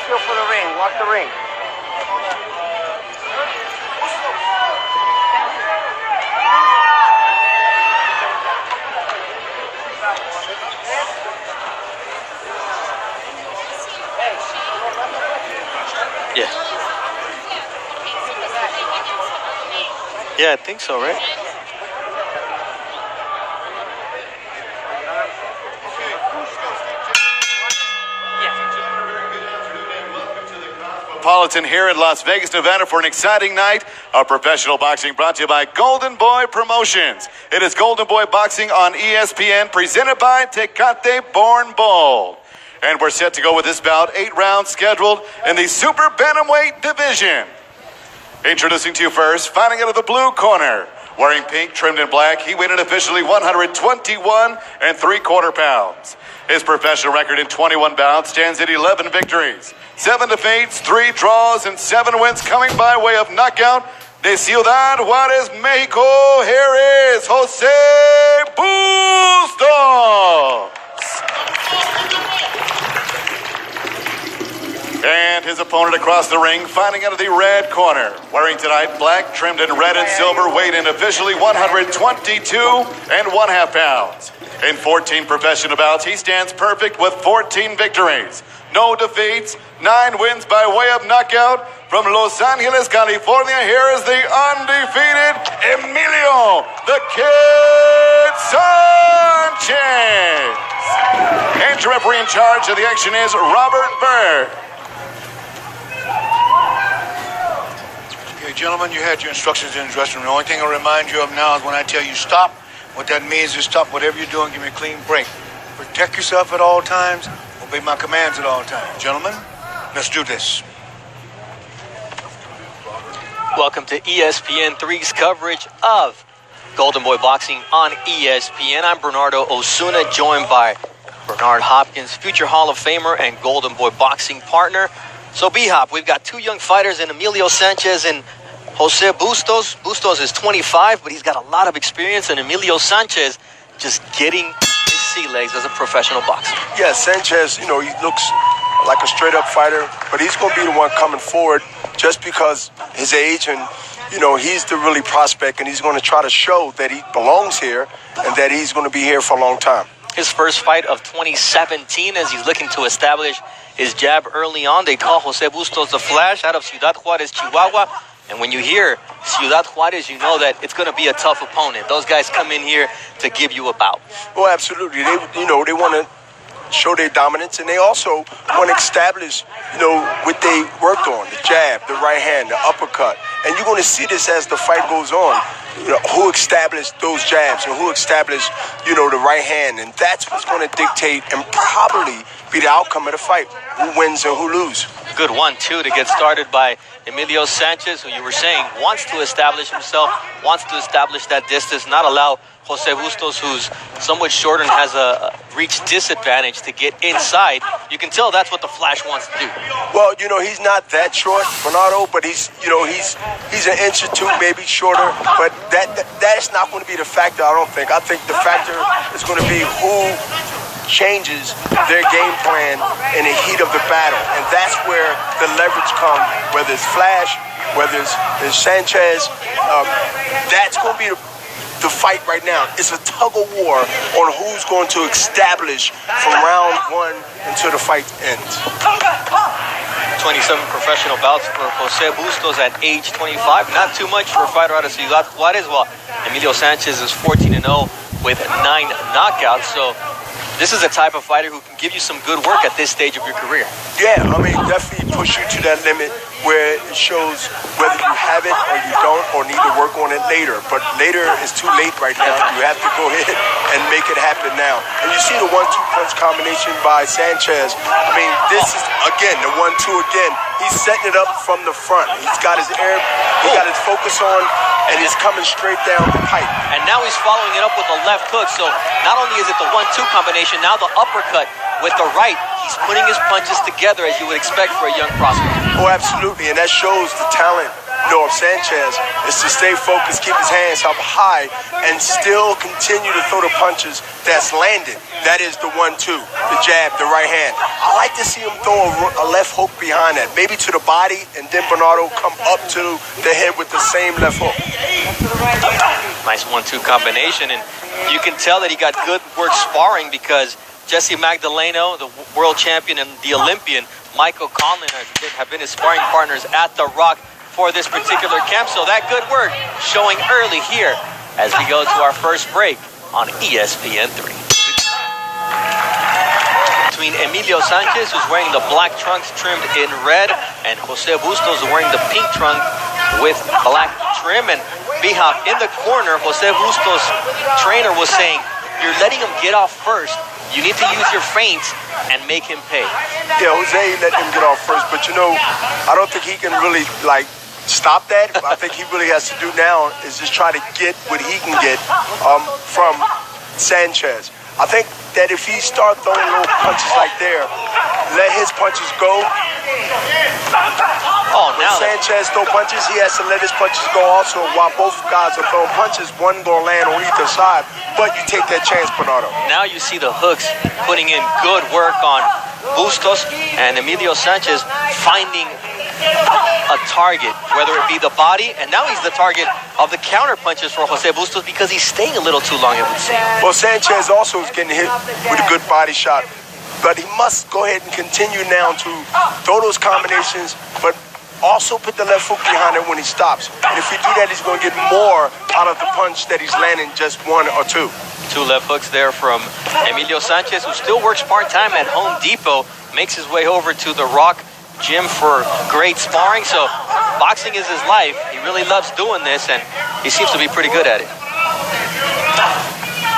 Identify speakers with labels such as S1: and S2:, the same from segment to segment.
S1: feel for the ring. Walk the ring.
S2: Yeah. Yeah, I think so, right?
S3: Cosmopolitan here in Las Vegas, Nevada for an exciting night of professional boxing brought to you by Golden Boy Promotions. It is Golden Boy Boxing on ESPN presented by Tecate Born Bold. And we're set to go with this bout, 8 rounds scheduled in the super bantamweight division. Introducing to you first, fighting out of the blue corner, wearing pink trimmed in black, he weighed in officially 121 3/4 pounds. His professional record in 21 bouts stands at 11 victories, 7 defeats, 3 draws, and 7 wins coming by way of knockout. De Ciudad Juarez, Mexico, here is Jose Bustos. And his opponent across the ring, fighting out of the red corner, wearing tonight black, trimmed in red and silver, weighed in officially 122 1/2 pounds. In 14 professional bouts, he stands perfect with 14 victories, no defeats, 9 wins by way of knockout. From Los Angeles, California, here is the undefeated Emilio the Kid Sanchez. And your referee in charge of the action is Robert Bird.
S4: Okay, gentlemen, you had your instructions in the dressing room. The only thing I'll remind you of now is when I tell you stop, what that means is stop whatever you're doing, give me a clean break. Protect yourself at all times, obey my commands at all times. Gentlemen, let's do this.
S2: Welcome to ESPN 3's coverage of Golden Boy Boxing on ESPN. I'm Bernardo Osuna, joined by Bernard Hopkins, future Hall of Famer and Golden Boy Boxing partner. So, B-Hop, we've got 2 young fighters in Emilio Sanchez and Jose Bustos. Bustos is 25, but he's got a lot of experience, and Emilio Sanchez just getting his sea legs as a professional boxer.
S5: Yeah, Sanchez, he looks like a straight-up fighter, but he's going to be the one coming forward just because his age and, he's the really prospect, and he's going to try to show that he belongs here and that he's going to be here for a long time.
S2: His first fight of 2017 as he's looking to establish his jab early on. They call Jose Bustos the Flash out of Ciudad Juarez, Chihuahua. And when you hear Ciudad Juarez, you know that it's going to be a tough opponent. Those guys come in here to give you a bout.
S5: Well, absolutely. They want to show their dominance, and they also want to establish, what they worked on, the jab, the right hand, the uppercut. And you're going to see this as the fight goes on. Who established those jabs and who established, the right hand. And that's what's going to dictate and probably be the outcome of the fight, who wins and who loses.
S2: Good 1-2 to get started by Emilio Sanchez, who you were saying wants to establish himself, wants to establish that distance, not allow Jose Bustos, who's somewhat short and has a reach disadvantage, to get inside. You can tell that's what the Flash wants to do.
S5: Well, he's not that short, Bernardo, but he's an inch or 2 maybe shorter. But that's not going to be the factor, I don't think. I think the factor is going to be who changes their game plan in the heat of the battle. And that's where the leverage comes, whether it's Flash, whether it's Sanchez. That's going to be the fight right now. It's a tug of war on who's going to establish from round 1 until the fight ends.
S2: 27 professional bouts for Jose Bustos at age 25. Not too much for a fighter out of Ciudad Juarez, while Emilio Sanchez is 14-0 with 9 knockouts. So this is a type of fighter who can give you some good work at this stage of your career.
S5: Yeah, definitely push you to that limit where it shows whether you have it or you don't, or need to work on it later. But later is too late right now. You have to go ahead and make it happen now. And you see the 1-2 punch combination by Sanchez. This is, again, the 1-2 again. He's setting it up from the front. He's got his his focus on, and he's coming straight down the pipe.
S2: And now he's following it up with a left hook. So not only is it the 1-2 combination, now the uppercut with the right. He's putting his punches together as you would expect for a young prospect.
S5: Oh, absolutely. And that shows the talent of Sanchez is to stay focused, keep his hands up high, and still continue to throw the punches that's landed. That is the 1-2, the jab, the right hand. I like to see him throw a left hook behind that, maybe to the body, and then Bernardo come up to the head with the same left hook.
S2: Nice 1-2 combination, and you can tell that he got good work sparring because Jesse Magdaleno, the world champion, and the Olympian Michael Conlon have been his sparring partners at The Rock for this particular camp. So that good work showing early here as we go to our first break on ESPN3. Between Emilio Sanchez, who's wearing the black trunks trimmed in red, and Jose Bustos wearing the pink trunk with black trim. And Bihab in the corner, Jose Bustos' trainer was saying, you're letting him get off first. You need to use your feints and make him pay.
S5: Yeah, Jose let him get off first, but I don't think he can really stop that. I think he really has to do now is just try to get what he can get from Sanchez. I think that if he starts throwing little punches like there, let his punches go.
S2: Oh, now
S5: Sanchez throw punches, he has to let his punches go also. While both guys are throwing punches, one gonna land on either side. But you take that chance, Bernardo.
S2: Now you see the hooks putting in good work on Bustos, and Emilio Sanchez finding a target, whether it be the body, and now he's the target of the counter punches for Jose Bustos because he's staying a little too long, it would seem.
S5: Well, Sanchez also is getting hit with a good body shot, but he must go ahead and continue now to throw those combinations, but also put the left hook behind it when he stops. And if he do that, he's going to get more out of the punch that he's landing just 1 or 2.
S2: 2 left hooks there from Emilio Sanchez, who still works part-time at Home Depot, makes his way over to The Rock gym for great sparring. So boxing is his life. He really loves doing this, and he seems to be pretty good at it.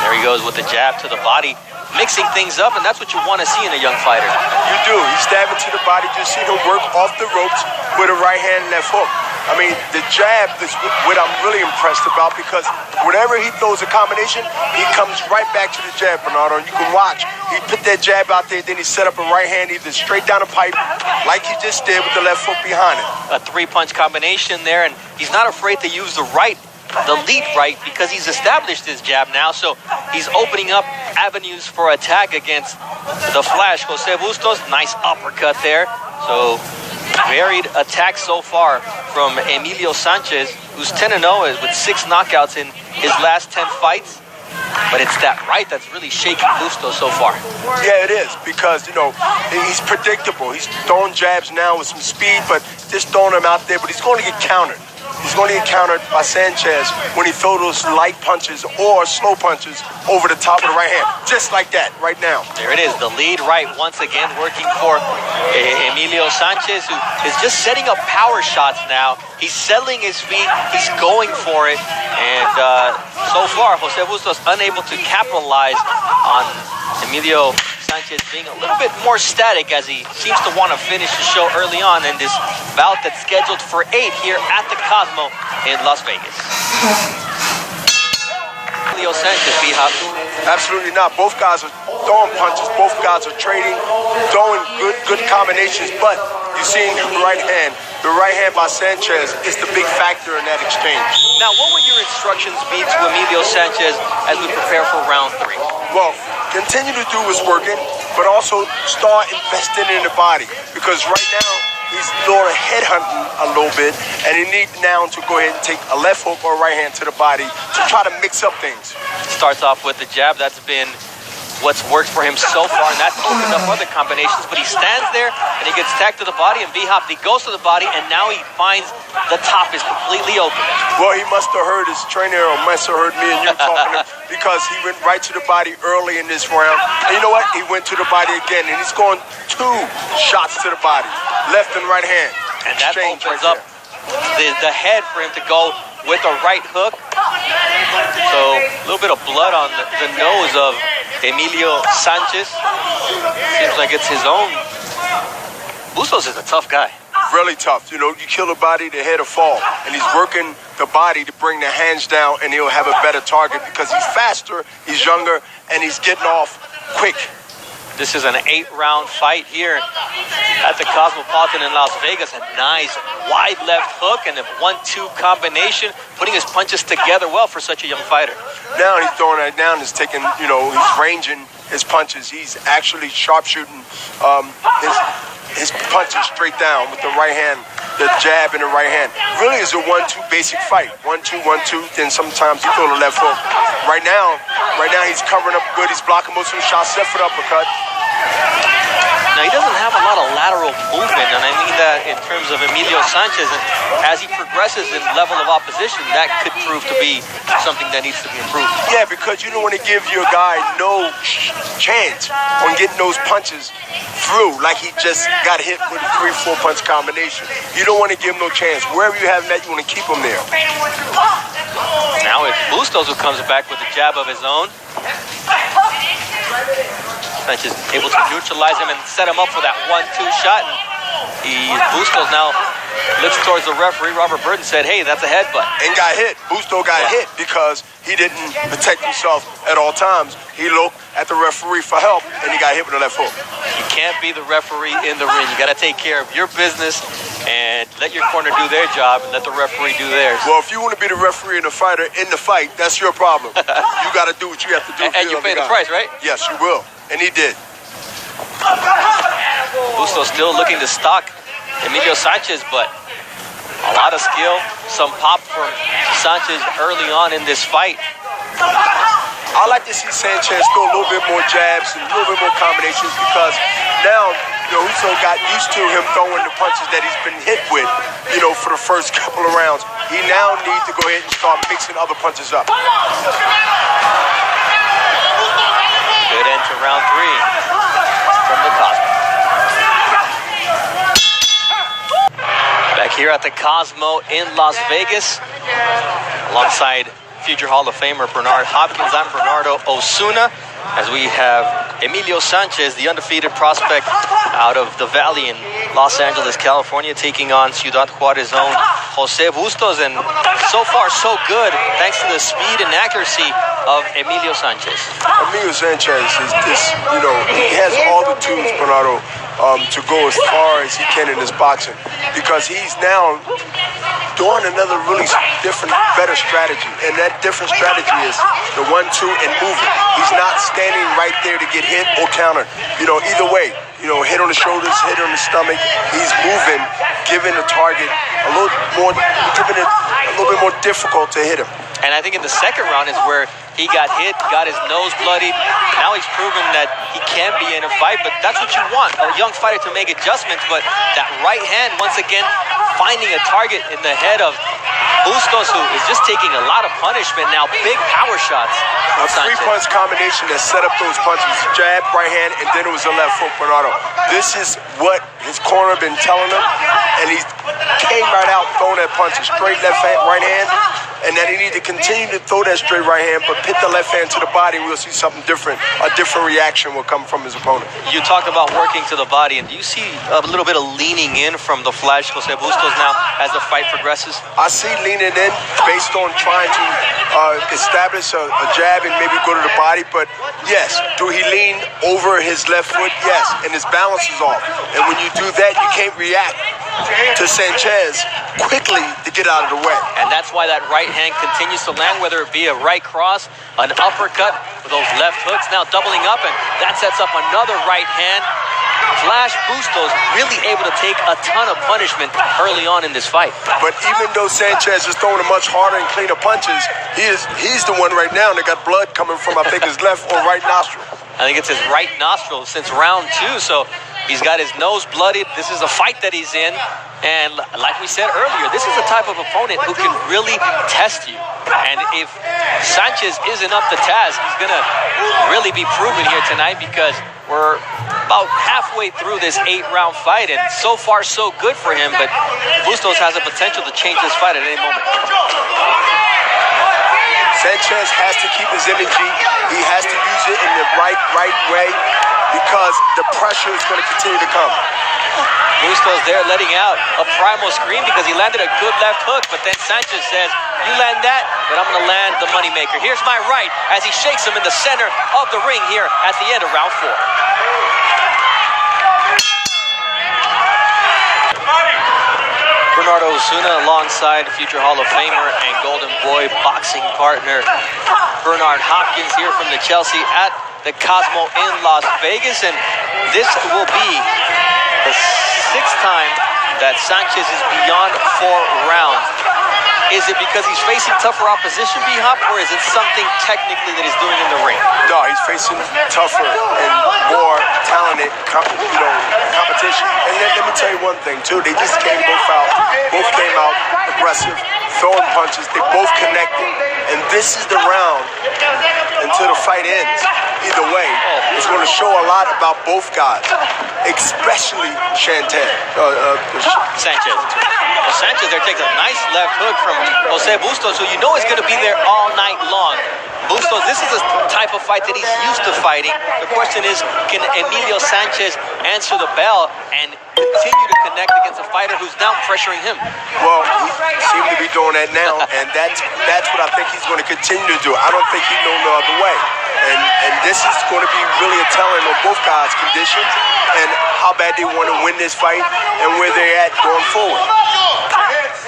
S2: There he goes with the jab to the body, mixing things up, and that's what you want to see in a young fighter.
S5: You do. He's stabbing to the body. Just see him work off the ropes with a right hand, left hook. I mean, the jab is what I'm really impressed about because whenever he throws a combination, he comes right back to the jab, Bernardo. And you can watch. He put that jab out there, then he set up a right hand either straight down the pipe, like he just did with the left foot behind it.
S2: A 3-punch combination there, and he's not afraid to use the right, the lead right, because he's established his jab now. So he's opening up avenues for attack against the Flash. Jose Bustos, nice uppercut there. So varied attacks so far from Emilio Sanchez, who's 10-0 with 6 knockouts in his last 10 fights. But it's that right that's really shaking Bustos so far.
S5: Yeah, it is, because, he's predictable. He's throwing jabs now with some speed, but just throwing them out there. But he's going to get countered. He's going to get countered by Sanchez when he throws those light punches or slow punches over the top of the right hand. Just like that, right now.
S2: There it is, the lead right once again working for Emilio Sanchez, who is just setting up power shots now. He's settling his feet, he's going for it, and so far, Jose Bustos unable to capitalize on Emilio Sanchez being a little bit more static as he seems to want to finish the show early on in this bout that's scheduled for 8 here at the Cosmo in Las Vegas. Emilio Sanchez, Bihab.
S5: Absolutely not. Both guys are throwing punches. Both guys are trading, throwing good combinations. But you're seeing the right hand. The right hand by Sanchez is the big factor in that exchange.
S2: Now, what would your instructions be to Emilio Sanchez as we prepare for round 3?
S5: Well, continue to do what's working, but also start investing in the body. Because right now, he's doing a headhunting a little bit, and he needs now to go ahead and take a left hook or a right hand to the body to try to mix up things.
S2: Starts off with the jab. That's been what's worked for him so far, and that's opened up other combinations. But he stands there, and he gets tagged to the body, and B-Hop, he goes to the body, and now he finds the top is completely open.
S5: Well, he must have heard his trainer, or must have heard me and you talking, because he went right to the body early in this round. And you know what? He went to the body again, and he's going 2 shots to the body, left and right hand.
S2: And that opens up the head for him to go with a right hook. So a little bit of blood on the nose of Emilio Sanchez. Seems like it's his own. Bustos is a tough guy.
S5: Really tough. You kill the body, the head will fall. And he's working the body to bring the hands down, and he'll have a better target because he's faster, he's younger, and he's getting off quick.
S2: This is an 8-round fight here at the Cosmopolitan in Las Vegas. A nice wide left hook and a 1-2 combination, putting his punches together well for such a young fighter.
S5: Now he's throwing it down, he's taking, he's ranging his punches. He's actually sharpshooting his punches straight down with the right hand, the jab in the right hand. Really is a 1-2 basic fight. 1-2, 1-2, then sometimes he throw the left hook. Right now he's covering up good. He's blocking most of the shots, left foot uppercut.
S2: Now, he doesn't have a lot of lateral movement, and I mean that in terms of Emilio Sanchez. And as he progresses in level of opposition, that could prove to be something that needs to be improved.
S5: Yeah, because you don't want to give your guy no chance on getting those punches through, like he just got hit with a 3-4 punch combination. You don't want to give him no chance. Wherever you have him at, you want to keep him there.
S2: Now it's Bustos who comes back with a jab of his own. Sanchez able to neutralize him and set him up for that 1-2 shot. Bustos now looks towards the referee. Robert Burton said, hey, that's a headbutt.
S5: And got hit. Bustos got hit because he didn't protect himself at all times. He looked at the referee for help, and he got hit with a left hook.
S2: You can't be the referee in the ring. You got to take care of your business and let your corner do their job and let the referee do theirs.
S5: Well, if you want to be the referee and the fighter in the fight, that's your problem. You got to do what you have to do.
S2: And you pay the price, right?
S5: Yes, you will. And he did.
S2: Bustos still looking to stalk Emilio Sanchez, but a lot of skill, some pop from Sanchez early on in this fight.
S5: I like to see Sanchez throw a little bit more jabs and a little bit more combinations because now, Uso got used to him throwing the punches that he's been hit with, for the first couple of rounds. He now needs to go ahead and start mixing other punches up.
S2: Good end to round 3 from the Cosmo. Back here at the Cosmo in Las Vegas, alongside future Hall of Famer Bernard Hopkins, I'm Bernardo Osuna, as we have Emilio Sanchez, the undefeated prospect out of the Valley in Los Angeles, California, taking on Ciudad Juarez' own Jose Bustos. And so far, so good, thanks to the speed and accuracy of Emilio Sanchez.
S5: Emilio Sanchez is he has all the tools, Bernardo, to go as far as he can in his boxing, because he's now doing another really different, better strategy. And that different strategy is the 1-2 and moving. He's not standing right there to get hit or counter. Either way, hit on the shoulders, hit on the stomach. He's moving, giving the target a little bit more difficult to hit him.
S2: And I think in the second round is where he got hit, got his nose bloodied. Now he's proven that he can be in a fight, but that's what you want, a young fighter to make adjustments. But that right hand, once again, finding a target in the head of Bustos, who is just taking a lot of punishment now. Big power shots.
S5: A 3-punch combination that set up those punches. Jab, right hand, and then it was a left hook, Bernardo. This is what his corner been telling him, and he came right out throwing that punch, a straight left hand, right hand, and that he need to continue to throw that straight right hand, but pit the left hand to the body, we'll see something different. A different reaction will come from his opponent.
S2: You talked about working to the body, and do you see a little bit of leaning in from the Flash Jose Bustos now as the fight progresses?
S5: I see leaning in based on trying to establish a jab and maybe go to the body, but yes, do he lean over his left foot? Yes, and his balance is off. And when you do that, you can't react to Sanchez quickly to get out of the way.
S2: And that's why that right hand continues to land, whether it be a right cross, an uppercut, with those left hooks now doubling up, and that sets up another right hand. Flash Bustos really able to take a ton of punishment early on in this fight.
S5: But even though Sanchez is throwing a much harder and cleaner punches, he's the one right now that got blood coming from, I think, his left or right nostril.
S2: I think it's his right nostril since round 2, so he's got his nose bloodied. This is a fight that he's in, and like we said earlier, this is the type of opponent who can really test you. And if Sanchez isn't up to task, he's going to really be proven here tonight, because we're about halfway through this 8-round fight, and so far so good for him, but Bustos has a potential to change this fight at any moment.
S5: Sanchez has to keep his energy. He has to use it in the right way, because the pressure is going to continue to come.
S2: Bustos there letting out a primal scream because he landed a good left hook, but then Sanchez says, you land that, but I'm going to land the moneymaker. Here's my right as he shakes him in the center of the ring here at the end of round 4. Bernardo Osuna alongside future Hall of Famer and Golden Boy boxing partner Bernard Hopkins here from the Chelsea at the Cosmo in Las Vegas. And this will be the 6th time that Sanchez is beyond 4 rounds. Is it because he's facing tougher opposition, B-Hop, or is it something technically that he's doing in the ring?
S5: No, he's facing tougher and more talented competition. And let me tell you one thing, too. They just came both came out aggressive, throwing punches. They both connected. And this is the round until the fight ends. Either way, it's going to show a lot about both guys, especially Sanchez.
S2: Well, Sanchez there takes a nice left hook from Jose Bustos, who you know is going to be there all night long. Bustos, this is the type of fight that he's used to fighting. The question is, can Emilio Sanchez answer the bell and continue to connect against a fighter who's now pressuring him?
S5: Well, he seems to be doing that now, and that's what I think he's going to continue to do. I don't think he knows no other way. And this is going to be really a telling of both guys' conditions and how bad they want to win this fight and where they're at going forward.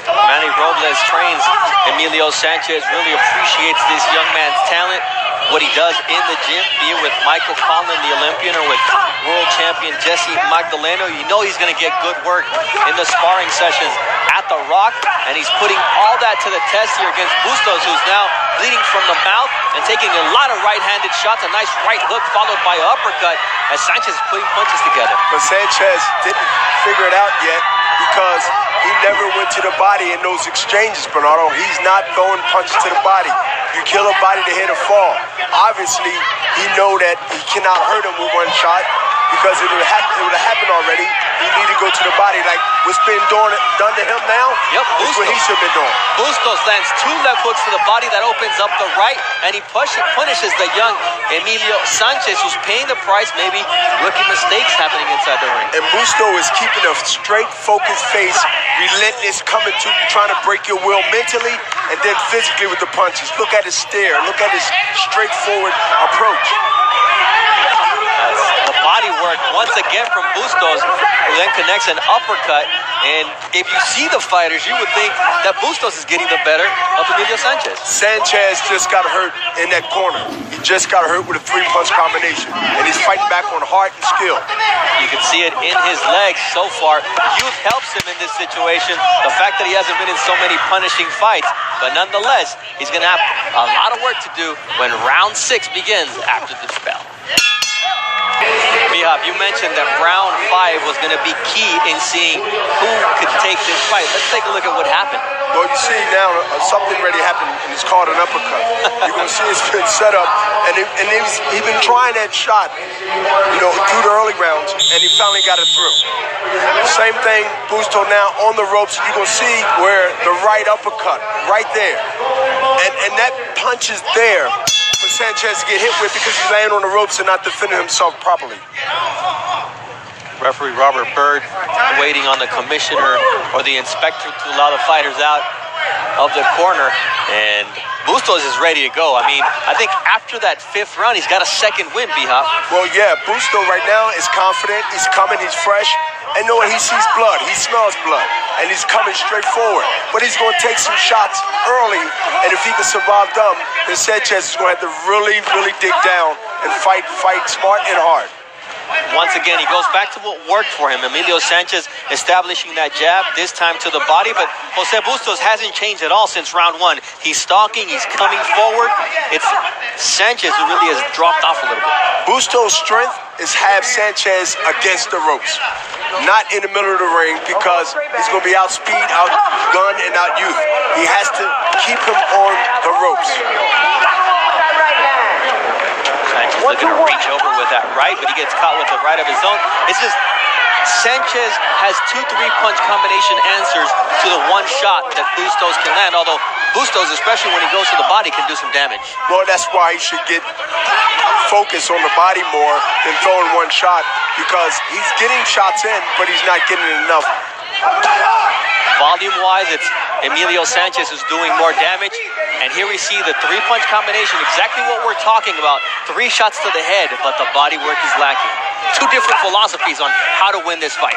S2: Manny Robles trains Emilio Sanchez, really appreciates this young man's talent, what he does in the gym, be it with Michael Conlan, the Olympian, or with world champion Jesse Magdaleno. You know he's going to get good work in the sparring sessions at The Rock, and he's putting all that to the test here against Bustos, who's now bleeding from the mouth and taking a lot of right-handed shots, a nice right hook followed by an uppercut as Sanchez is putting punches together.
S5: But Sanchez didn't figure it out yet because he never went to the body in those exchanges, Bernardo. He's not throwing punches to the body. You kill a body to hit a fall. Obviously, he know that he cannot hurt him with one shot because it would have happened already. He need to go to the body like what's been done to him now.
S2: Yep,
S5: That's what he should have been doing.
S2: Bustos lands 2 left hooks to the body that opens up the right, and he punishes the young Emilio Sanchez, who's paying the price, maybe rookie mistakes happening inside the ring.
S5: And Bustos is keeping a straight, focused face, relentless, coming to you, trying to break your will mentally and then physically with the punches. Look at his stare. Look at his straightforward approach.
S2: The body work once again from Bustos, who then connects an uppercut. And if you see the fighters, you would think that Bustos is getting the better of Emilio Sanchez.
S5: Sanchez just got hurt in that corner. He just got hurt with a 3-punch combination. And he's fighting back on heart and skill.
S2: You can see it in his legs so far. Youth helps him in this situation. The fact that he hasn't been in so many punishing fights. But nonetheless, he's going to have a lot of work to do when round 6 begins after this bell. B-Hop, you mentioned that round 5 was going to be key in seeing who could take this fight. Let's take a look at what happened.
S5: Well, you see now something already happened, and it's called an uppercut. You're going to see it's been set up, and he's been trying that shot, through the early rounds, and he finally got it through. Same thing, Bustos now on the ropes. You're going to see where the right uppercut, right there. And that punch is there for Sanchez to get hit with because he's laying on the ropes and not defending himself properly.
S2: Referee Robert Bird waiting on the commissioner or the inspector to allow the fighters out of the corner, and Bustos is ready to go. I mean, I think after that 5th round, he's got a second win, B-Hop.
S5: Well, yeah, Bustos right now is confident. He's coming, he's fresh. And knowing he sees blood, he smells blood, and he's coming straight forward. But he's going to take some shots early, and if he can survive them, then Sanchez is going to have to really, really dig down and fight smart and hard.
S2: Once again, he goes back to what worked for him. Emilio Sanchez establishing that jab, this time to the body, but Jose Bustos hasn't changed at all since round 1. He's stalking, he's coming forward. It's Sanchez who really has dropped off a little bit.
S5: Bustos' strength is have Sanchez against the ropes, not in the middle of the ring, because he's going to be outspeed, outgunned, and out-youth. He has to keep him on the ropes.
S2: Sanchez looking to reach over with that right, but he gets caught with the right of his own. It's just Sanchez has 2 3-punch combination answers to the one shot that Bustos can land, although Bustos, especially when he goes to the body, can do some damage.
S5: Well, that's why he should get focus on the body more than throwing one shot, because he's getting shots in, but he's not getting enough.
S2: Volume-wise, it's Emilio Sanchez who's doing more damage. And here we see the three-punch combination, exactly what we're talking about. 3 shots to the head, but the body work is lacking. 2 different philosophies on how to win this fight.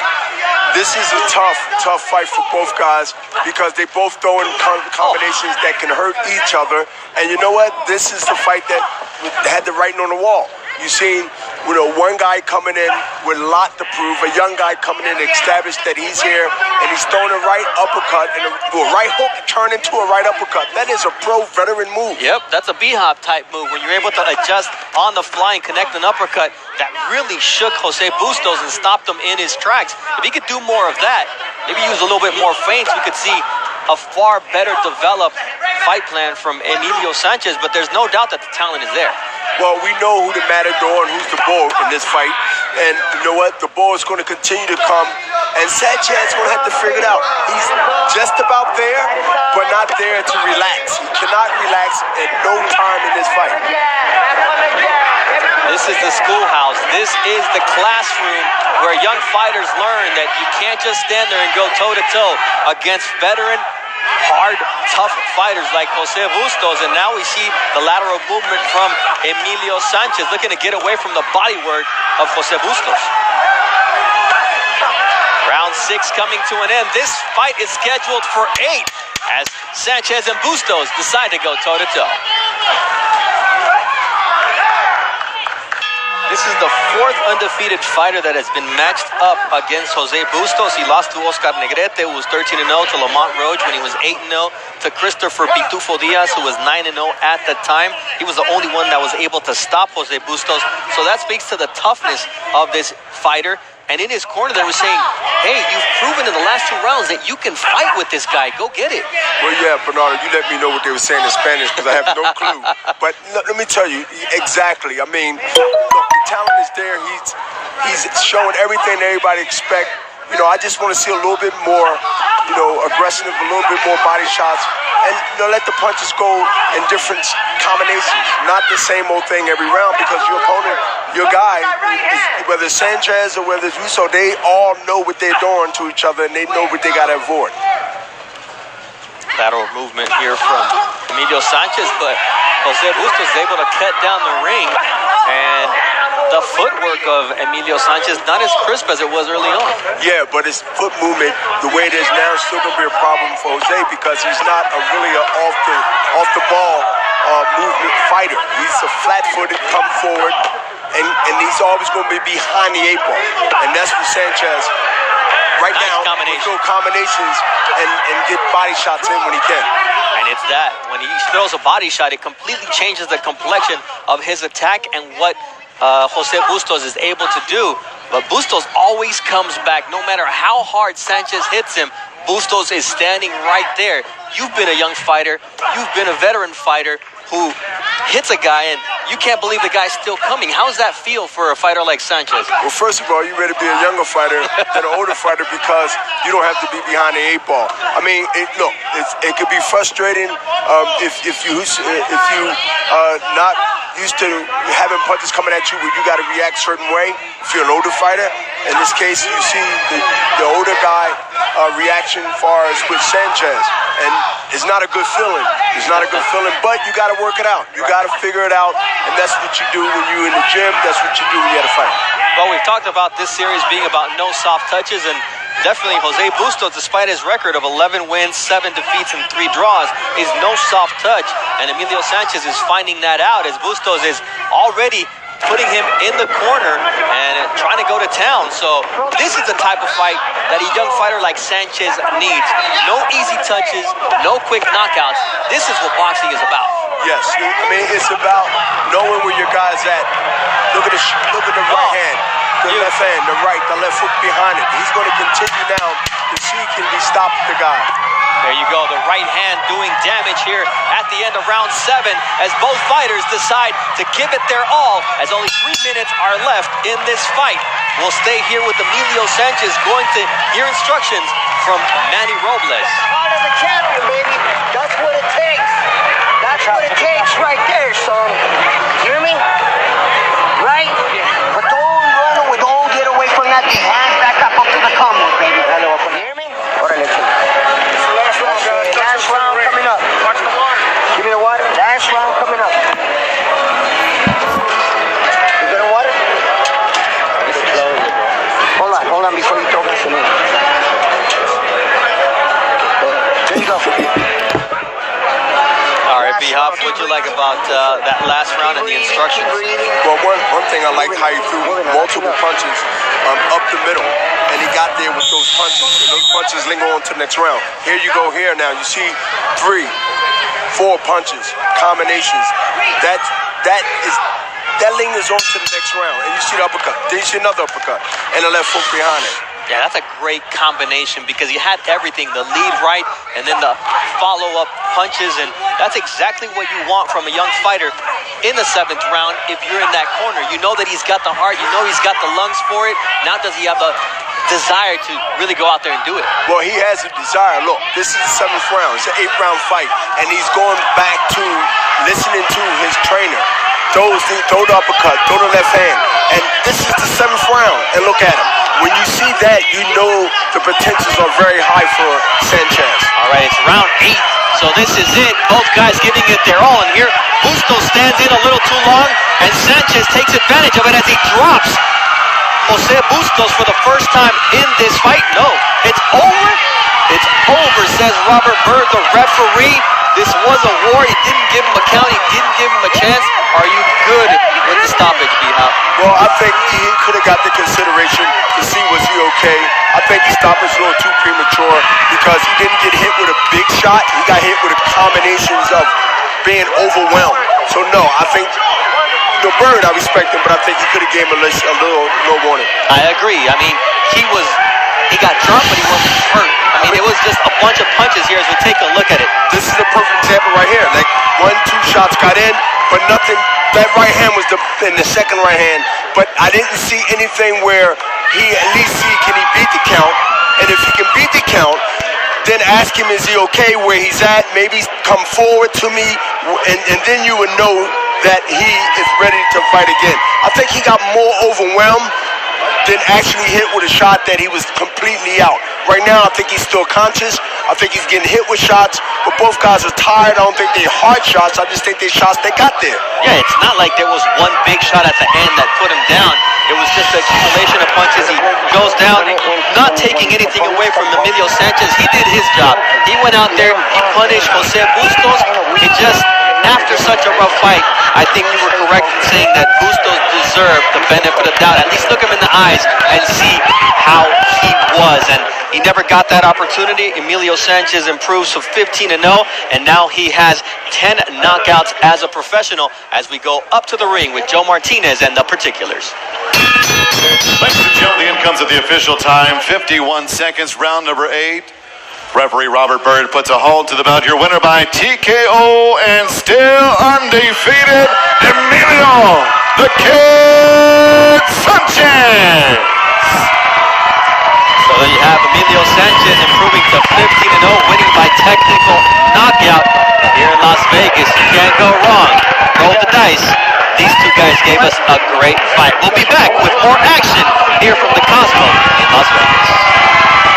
S5: This is a tough fight for both guys because they both throw in combinations that can hurt each other. And you know what? This is the fight that had the writing on the wall. You seen, one guy coming in with a lot to prove, a young guy coming in to establish that he's here, and he's throwing a right uppercut and a right hook turn into a right uppercut. That is a pro veteran move.
S2: Yep, that's a B-hop type move when you're able to adjust on the fly and connect an uppercut that really shook Jose Bustos and stopped him in his tracks. If he could do more of that, maybe use a little bit more feints, we could see a far better developed fight plan from Emilio Sanchez, but there's no doubt that the talent is there.
S5: Well, we know who the matador and who's the bull in this fight. And you know what? The bull is going to continue to come. And Sanchez is going to have to figure it out. He's just about there, but not there to relax. He cannot relax at no time in this fight.
S2: This is the schoolhouse. This is the classroom where young fighters learn that you can't just stand there and go toe-to-toe against veteran, hard, tough fighters like Jose Bustos. And now we see the lateral movement from Emilio Sanchez looking to get away from the body work of Jose Bustos. Round 6 coming to an end. This fight is scheduled for 8 as Sanchez and Bustos decide to go toe-to-toe. This is the 4th undefeated fighter that has been matched up against Jose Bustos. He lost to Oscar Negrete, who was 13-0, to Lamont Roach when he was 8-0, to Christopher Pitufo Diaz, who was 9-0 at the time. He was the only one that was able to stop Jose Bustos. So that speaks to the toughness of this fighter. And in his corner, they were saying, hey, you've proven in the last 2 rounds that you can fight with this guy. Go get it.
S5: Well, yeah, Bernardo, you let me know what they were saying in Spanish because I have no clue. But let me tell you, exactly. I mean, look, the talent is there. He's showing everything that everybody expect. I just want to see a little bit more, aggressive, a little bit more body shots. And, let the punches go in different combinations. Not the same old thing every round because your opponent, your guy, whether it's Sanchez or whether it's Russo, they all know what they're doing to each other and they know what they got to avoid.
S2: Lateral movement here from Emilio Sanchez, but Jose Bustos is able to cut down the ring. And the footwork of Emilio Sanchez not as crisp as it was early on.
S5: Yeah, but his foot movement, the way it is now, is still going to be a problem for Jose because he's not really an off the ball movement fighter. He's a flat-footed, come forward, and he's always going to be behind the 8 ball. And that's what Sanchez right now will throw combinations and get body shots in when he can.
S2: And it's that. When he throws a body shot, it completely changes the complexion of his attack and what Jose Bustos is able to do. But Bustos always comes back. No matter how hard Sanchez hits him, Bustos is standing right there. You've been a young fighter. You've been a veteran fighter who hits a guy and you can't believe the guy's still coming. How does that feel for a fighter like Sanchez?
S5: Well, first of all, you better be a younger fighter than an older fighter because you don't have to be behind the 8 ball. I mean, it could be frustrating if you not used to having punches coming at you where you got to react a certain way. If you're an older fighter, in this case, you see the older guy reaction as far as with Sanchez, and it's not a good feeling. It's not a good feeling, but you got to work it out. You got to figure it out, and that's what you do when you're in the gym. That's what you do when you're at a fight.
S2: Well, we've talked about this series being about no soft touches, and definitely Jose Bustos, despite his record of 11 wins, 7 defeats, and 3 draws, is no soft touch. And Emilio Sanchez is finding that out as Bustos is already putting him in the corner and trying to go to town. So this is the type of fight that a young fighter like Sanchez needs. No easy touches, no quick knockouts. This is what boxing is about.
S5: Yes, I mean, it's about knowing where your guy's at. Look at the right hand, the left hand, the right, the left foot behind it. He's going to continue now to see can he stop the guy.
S2: There you go, the right hand doing damage here at the end of round 7 as both fighters decide to give it their all as only 3 minutes are left in this fight. We'll stay here with Emilio Sanchez going to hear instructions from Manny Robles.
S1: Heart of the champion, baby. That's what it takes. That's what it takes right there, son. You hear me? Right? But don't run away. Don't get away from that. The hands back up to the combo, baby. You hear me? Órale, last round coming up. Watch the water. Give me the
S2: B-Hop. What'd you like about that last round and the instructions?
S5: Well, one thing I liked how he threw multiple punches up the middle, and he got there with those punches, and those punches linger on to the next round. Here you go here now. You see 3, 4 punches, combinations. That lingers on to the next round, and you see the uppercut. Then you see another uppercut, and a left hook behind it.
S2: Yeah, that's a great combination because you had everything, the lead right and then the follow-up punches, and that's exactly what you want from a young fighter in the 7th round if you're in that corner. You know that he's got the heart, you know he's got the lungs for it. Now does he have the desire to really go out there and do it?
S5: Well, he has a desire. Look, this is the 7th round. It's an 8th-round fight, and he's going back to listening to his trainer. Throw the uppercut, throw the left hand. And this is the 7th round, and look at him. When you see that, you know the potentials are very high for Sanchez.
S2: All right, it's round 8, so this is it. Both guys giving it their all, and here Bustos stands in a little too long, and Sanchez takes advantage of it as he drops Jose Bustos for the first time in this fight. No, it's over. It's over, says Robert Byrd, the referee. This was a war. He didn't give him a count. He didn't give him a chance. Are you good with the stoppage, B-Hop?
S5: Well, I think he could have got the consideration to see was he okay. I think the stoppage was a little too premature because he didn't get hit with a big shot. He got hit with a combinations of being overwhelmed. So, no, I think Byrd, I respect him, but I think he could have gave him a little warning.
S2: I agree. I mean, he got dropped, but he wasn't hurt. I mean, it was just a bunch of punches here as we take a look at it.
S5: This is a perfect example right here. Like 1-2 shots got in, but nothing. That right hand was in the second right hand, but I didn't see anything where he at least see can he beat the count, and if he can beat the count, then ask him is he okay where he's at. Maybe come forward to me, and then you would know that he is ready to fight again. I think he got more overwhelmed than actually hit with a shot that he was completely out. Right now, I think he's still conscious. I think he's getting hit with shots, but both guys are tired. I don't think they're hard shots. I just think they're shots they got there.
S2: Yeah, it's not like there was one big shot at the end that put him down. It was just an accumulation of punches. He goes down, not taking anything away from Emilio Sanchez. He did his job. He went out there, he punished Jose Bustos. It just, after such a rough fight, I think you were correct in saying that Bustos deserved the benefit of the doubt. At least look him in the eyes and see how he was. And he never got that opportunity. Emilio Sanchez improves to 15-0, and now he has 10 knockouts as a professional as we go up to the ring with Joe Martinez and the particulars.
S3: Ladies and gentlemen, in comes at the official time, 51 seconds, round number 8. Referee Robert Byrd puts a halt to the bout. Your winner by TKO and still undefeated, Emilio the Kid Sanchez.
S2: So there you have Emilio Sanchez improving to 15-0, winning by technical knockout here in Las Vegas. You can't go wrong. Roll the dice. These two guys gave us a great fight. We'll be back with more action here from the Cosmo in Las Vegas.